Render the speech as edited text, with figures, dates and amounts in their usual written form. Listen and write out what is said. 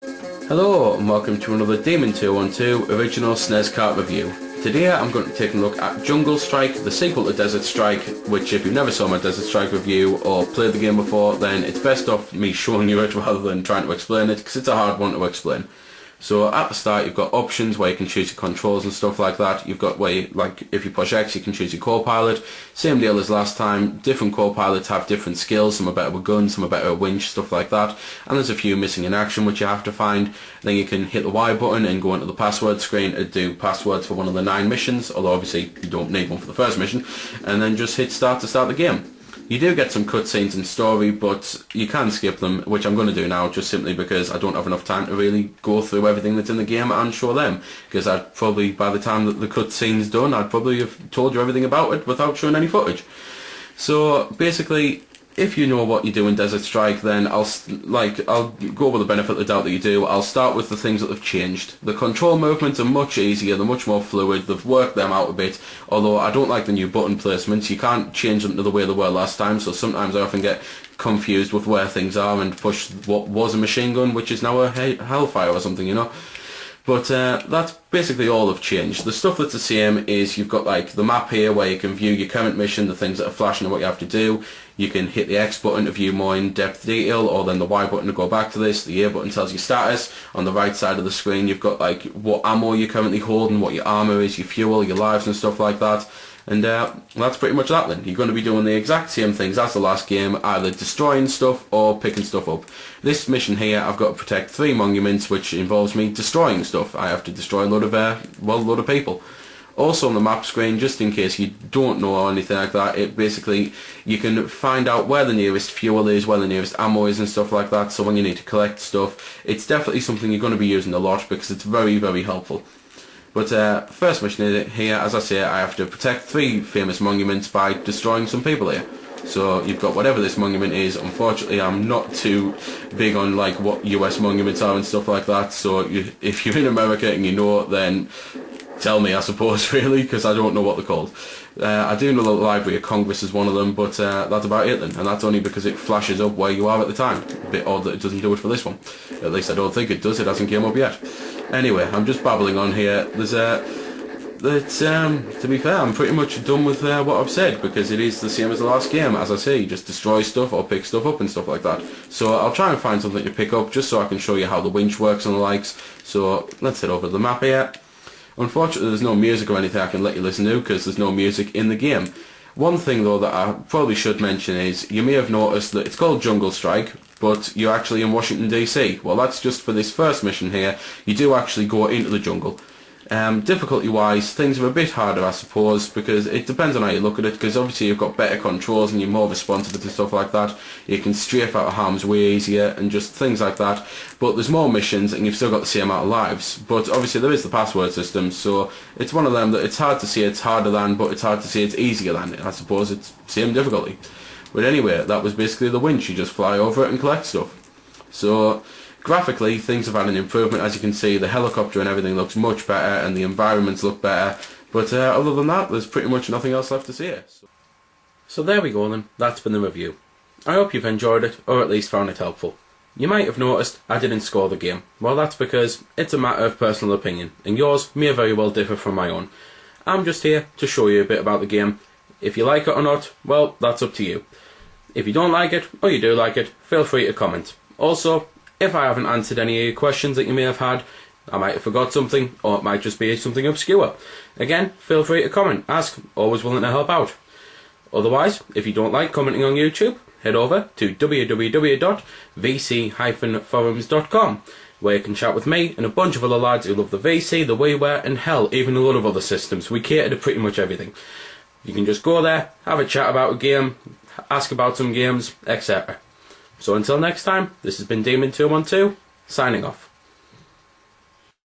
Hello and welcome to another Demon 212 original SNES cart review. Today I'm going to take a look at Jungle Strike, the sequel to Desert Strike, which if you've never saw my Desert Strike review or played the game before, then it's best off me showing you it rather than trying to explain it, because it's a hard one to explain. So at the start you've got options where you can choose your controls and stuff like that. You've got where you, like if you push X you can choose your co-pilot. Same deal as last time, different co-pilots have different skills, some are better with guns, some are better with winch, stuff like that. And there's a few missing in action which you have to find. Then you can hit the Y button and go into the password screen to do passwords for one of the 9 missions, although obviously you don't need one for the first mission. And then just hit start to start the game. You do get some cutscenes and story, but you can skip them, which I'm going to do now, just simply because I don't have enough time to really go through everything that's in the game and show them. Because I'd probably, by the time that the cutscene's done, I'd probably have told you everything about it without showing any footage. So basically, if you know what you do in Desert Strike, then I'll go with the benefit of the doubt that you do. I'll start with the things that have changed. The control movements are much easier, they're much more fluid, they've worked them out a bit, although I don't like the new button placements. You can't change them to the way they were last time, so sometimes I often get confused with where things are and push what was a machine gun, which is now a Hellfire or something, you know. But that's basically all they've changed. The stuff that's the same is you've got like the map here where you can view your current mission, the things that are flashing and what you have to do. You can hit the X button to view more in-depth detail, or then the Y button to go back to this. The A button tells you status. On the right side of the screen you've got like what ammo you're currently holding, what your armour is, your fuel, your lives and stuff like that. And that's pretty much that then. You're going to be doing the exact same things as the last game, either destroying stuff or picking stuff up. This mission here, I've got to protect 3 monuments, which involves me destroying stuff. I have to destroy a load of people. Also on the map screen, just in case you don't know or anything like that, it basically, you can find out where the nearest fuel is, where the nearest ammo is and stuff like that, so when you need to collect stuff, it's definitely something you're going to be using a lot because it's very, very helpful. But first mission here, as I say, I have to protect 3 famous monuments by destroying some people here. So you've got whatever this monument is. Unfortunately, I'm not too big on like what US monuments are and stuff like that. So if you're in America and you know it, then tell me, I suppose, really, because I don't know what they're called. I do know the Library of Congress is one of them, but that's about it then. And that's only because it flashes up where you are at the time. A bit odd that it doesn't do it for this one. At least I don't think it does. It hasn't came up yet. Anyway, I'm just babbling on here. To be fair, I'm pretty much done with what I've said, because it is the same as the last game. As I say, you just destroy stuff or pick stuff up and stuff like that. So I'll try and find something to pick up just so I can show you how the winch works and the likes. So let's head over to the map here. Unfortunately, there's no music or anything I can let you listen to because there's no music in the game. One thing though that I probably should mention is, you may have noticed that it's called Jungle Strike, but you're actually in Washington DC. Well, that's just for this first mission here. You do actually go into the jungle. Difficulty wise, things are a bit harder I suppose, because it depends on how you look at it, because obviously you've got better controls and you're more responsive to stuff like that. You can strafe out of harm's way easier and just things like that. But there's more missions and you've still got the same amount of lives. But obviously there is the password system, so it's one of them that it's hard to say it's harder than, but it's hard to say it's easier than. I suppose it's same difficulty. But anyway, that was basically the winch. You just fly over it and collect stuff. So graphically, things have had an improvement. As you can see, the helicopter and everything looks much better and the environments look better. But other than that, there's pretty much nothing else left to say. So there we go then, that's been the review. I hope you've enjoyed it, or at least found it helpful. You might have noticed I didn't score the game. Well, that's because it's a matter of personal opinion, and yours may very well differ from my own. I'm just here to show you a bit about the game. If you like it or not, well, that's up to you. If you don't like it, or you do like it, feel free to comment. Also, if I haven't answered any of your questions that you may have had, I might have forgot something, or it might just be something obscure. Again, feel free to comment, ask, always willing to help out. Otherwise, if you don't like commenting on YouTube, head over to www.vc-forums.com, where you can chat with me and a bunch of other lads who love the VC, the WiiWare, and hell, even a lot of other systems. We cater to pretty much everything. You can just go there, have a chat about a game, ask about some games, etc. So until next time, this has been Demon 212, signing off.